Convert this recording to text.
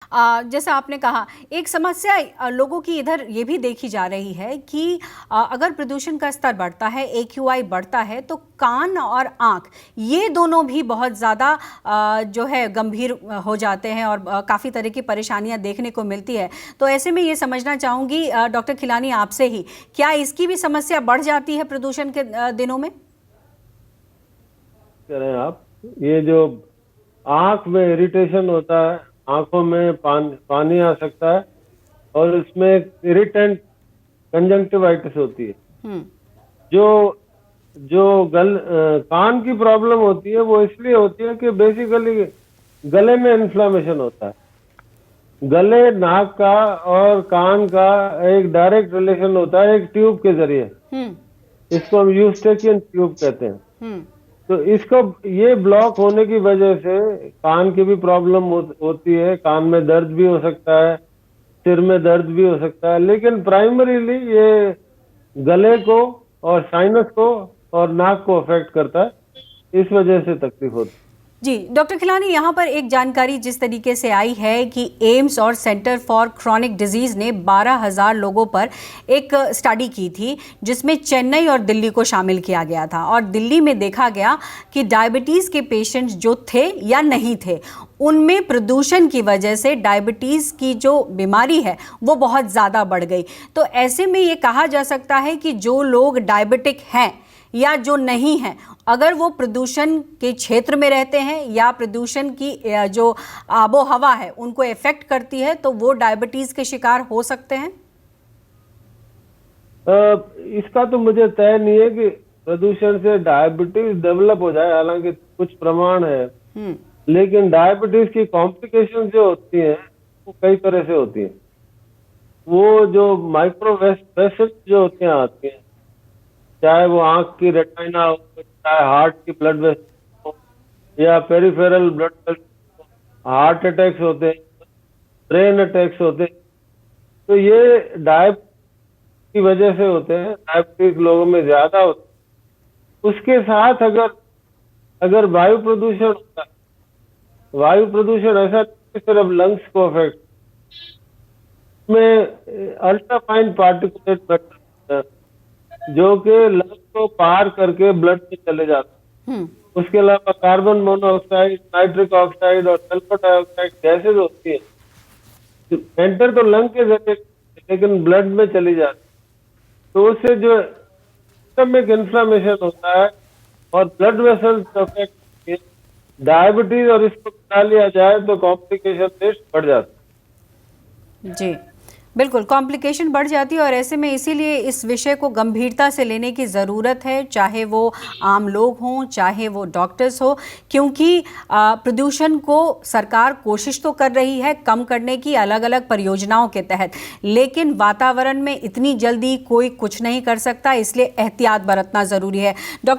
जैसा आपने कहा, एक समस्या लोगों की इधर ये भी देखी जा रही है कि अगर प्रदूषण का स्तर बढ़ता है, AQI बढ़ता है, तो कान और आँख ये दोनों भी बहुत ज़्यादा जो है गंभीर हो जाते हैं और काफ़ी तरह की परेशानियां देखने को मिलती है। तो ऐसे में ये समझना चाहूँगी डॉक्टर खिलानी आपसे ही, क्या इसकी भी समस्या बढ़ जाती है प्रदूषण के दिनों में? कह रहे हैं आप, ये जो आंख में इरिटेशन होता है, आंखों में पानी आ सकता है और इसमें एक इरिटेंट कंजंक्टिवाइटिस होती है। जो जो कान की प्रॉब्लम होती है वो इसलिए होती है कि बेसिकली गले में इन्फ्लामेशन होता है। गले, नाक का और कान का एक डायरेक्ट रिलेशन होता है एक ट्यूब के जरिए। इसको हम यूस्टेकियन ट्यूब कहते हैं। तो इसको ये ब्लॉक होने की वजह से कान की भी प्रॉब्लम होती है, कान में दर्द भी हो सकता है, सिर में दर्द भी हो सकता है, लेकिन प्राइमरीली ये गले को और साइनस को और नाक को अफेक्ट करता है, इस वजह से तकलीफ होती है। जी डॉक्टर खिलानी, यहाँ पर एक जानकारी जिस तरीके से आई है कि एम्स और सेंटर फॉर क्रॉनिक डिजीज़ ने 12,000 लोगों पर एक स्टडी की थी जिसमें चेन्नई और दिल्ली को शामिल किया गया था और दिल्ली में देखा गया कि डायबिटीज़ के पेशेंट्स जो थे या नहीं थे उनमें प्रदूषण की वजह से डायबिटीज़ की जो बीमारी है वो बहुत ज़्यादा बढ़ गई। तो ऐसे में ये कहा जा सकता है कि जो लोग डायबिटिक हैं या जो नहीं हैं, अगर वो प्रदूषण के क्षेत्र में रहते हैं या प्रदूषण की जो आबो हवा है उनको इफेक्ट करती है, तो वो डायबिटीज के शिकार हो सकते हैं। इसका तो मुझे तय नहीं है कि प्रदूषण से डायबिटीज डेवलप हो जाए, हालांकि कुछ प्रमाण है, लेकिन डायबिटीज की कॉम्प्लिकेशन जो होती हैं वो कई तरह से होती हैं। वो जो माइक्रो वेसल्स जो होती हैं आती हैं, चाहे वो आंख की रेटिना हो, चाहे हार्ट की ब्लड वेसल हो या peripheral blood vessel, heart attacks होते हैं, ब्रेन अटैक्स होते हैं, तो ये डायबिटीज की वजह से होते हैं। डायबिटीज लोगों में ज्यादा होता है। उसके साथ अगर वायु प्रदूषण होता है, वायु प्रदूषण ऐसा सिर्फ लंग्स को अफेक्ट में अल्ट्राफाइन पार्टिकुलेट मैटर जो कि लंग्स को पार करके ब्लड में चले जाते हैं। उसके अलावा कार्बन मोनोऑक्साइड, नाइट्रिक ऑक्साइड और सल्फर डाइऑक्साइड गैसेज होती है, एंटर तो लंग के जरिए लेकिन ब्लड में चली जाती है। तो उससे जो सिस्टमिक इन्फ्लामेशन होता है और ब्लड वेसल्स अफेक्ट, डायबिटीज और इसको बता लिया जाए तो कॉम्प्लिकेशन रिस्क बढ़ जाता है। जी बिल्कुल, कॉम्प्लिकेशन बढ़ जाती है और ऐसे में इसीलिए इस विषय को गंभीरता से लेने की ज़रूरत है, चाहे वो आम लोग हों, चाहे वो डॉक्टर्स हो, क्योंकि प्रदूषण को सरकार कोशिश तो कर रही है कम करने की अलग अलग परियोजनाओं के तहत, लेकिन वातावरण में इतनी जल्दी कोई कुछ नहीं कर सकता, इसलिए एहतियात बरतना ज़रूरी है। डॉक्टर